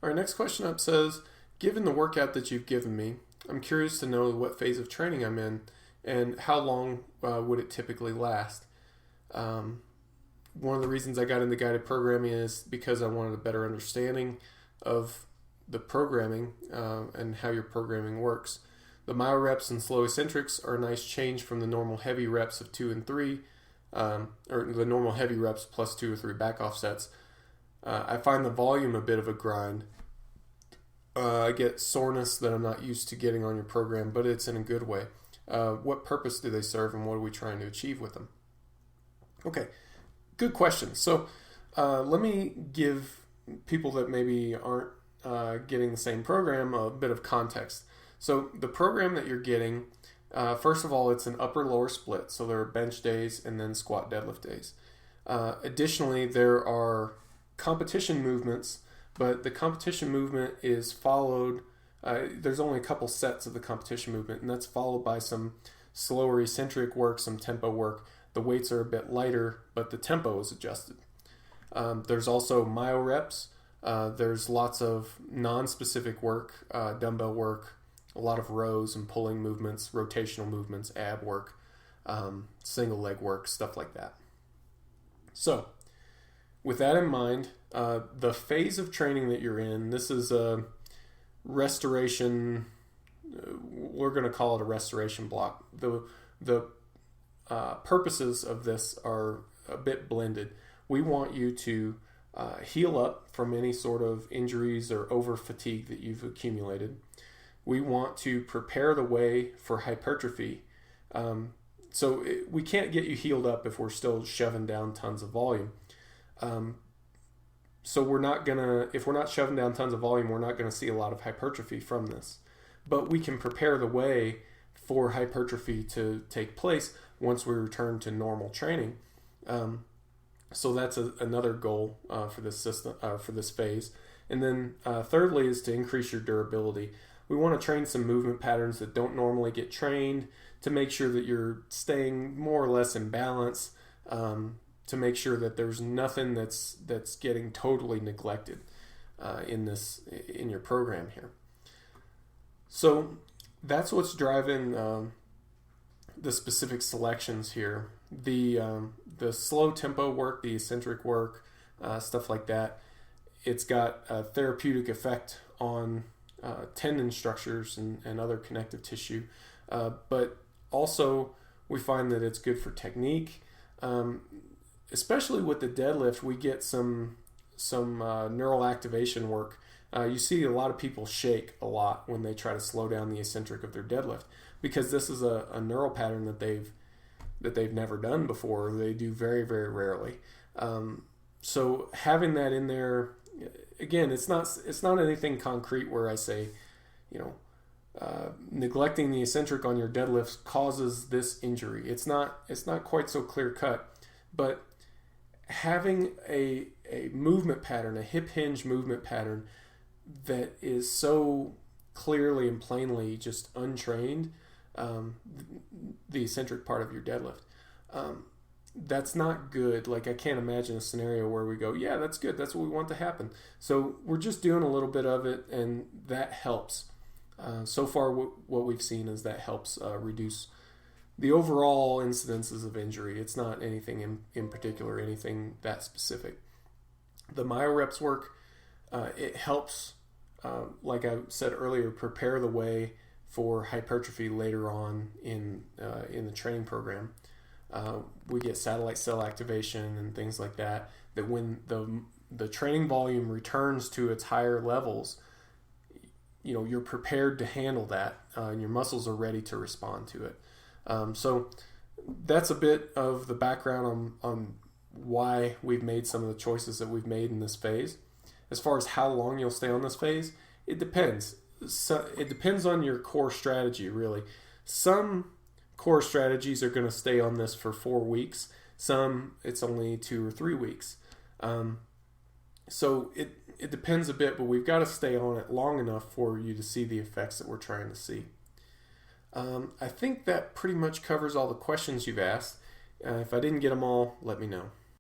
All right, next question up says, given the workout that you've given me, I'm curious to know what phase of training I'm in and how long would it typically last. One of the reasons I got into guided programming is because I wanted a better understanding of the programming and how your programming works. The myo reps and slow eccentrics are a nice change from the normal heavy reps of 2 and 3, or the normal heavy reps plus 2 or 3 back off sets. I find the volume a bit of a grind. I get soreness that I'm not used to getting on your program, but it's in a good way. What purpose do they serve, and what are we trying to achieve with them? Okay, good question. So let me give people that maybe aren't getting the same program a bit of context. So the program that you're getting, first of all, it's an upper-lower split. So there are bench days and then squat deadlift days. Additionally, there are competition movements, but the competition movement is followed. There's only a couple sets of the competition movement, and that's followed by some slower eccentric work, some tempo work. The weights are a bit lighter, but the tempo is adjusted. There's also myo reps. There's lots of non-specific work, dumbbell work, a lot of rows and pulling movements, rotational movements, ab work, single leg work, stuff like that. So, with that in mind, the phase of training that you're in, this is a restoration, we're going to call it a restoration block. The purposes of this are a bit blended. We want you to heal up from any sort of injuries or over fatigue that you've accumulated. We want to prepare the way for hypertrophy. We can't get you healed up if we're still shoving down tons of volume. So if we're not shoving down tons of volume, we're not gonna see a lot of hypertrophy from this. But we can prepare the way for hypertrophy to take place once we return to normal training. So that's another goal for this system, for this phase. And then thirdly is to increase your durability. We want to train some movement patterns that don't normally get trained to make sure that you're staying more or less in balance, to make sure that there's nothing that's getting totally neglected in your program here. So that's what's driving the specific selections here. The slow tempo work, the eccentric work, stuff like that. It's got a therapeutic effect on tendon structures and other connective tissue, but also we find that it's good for technique. Especially with the deadlift, we get some neural activation work. You see a lot of people shake a lot when they try to slow down the eccentric of their deadlift, because this is a neural pattern that they've never done before. They do very, very rarely. So having that in there, again, it's not anything concrete where I say, neglecting the eccentric on your deadlifts causes this injury. It's not quite so clear cut, but having a movement pattern, a hip hinge movement pattern that is so clearly and plainly just untrained, the eccentric part of your deadlift, that's not good. Like, I can't imagine a scenario where we go, yeah, that's good, that's what we want to happen. So we're just doing a little bit of it, and that helps. So far what we've seen is that helps reduce the overall incidences of injury. It's not anything in particular, anything that specific. The myo reps work, it helps, like I said earlier, prepare the way for hypertrophy later on in the training program. We get satellite cell activation and things like that, that when the training volume returns to its higher levels, you're prepared to handle that, and your muscles are ready to respond to it. So that's a bit of the background on why we've made some of the choices that we've made in this phase. As far as how long you'll stay on this phase, it depends. So it depends on your core strategy, really. Some core strategies are going to stay on this for 4 weeks. Some, it's only 2 or 3 weeks. So it depends a bit, but we've got to stay on it long enough for you to see the effects that we're trying to see. I think that pretty much covers all the questions you've asked. If I didn't get them all, let me know.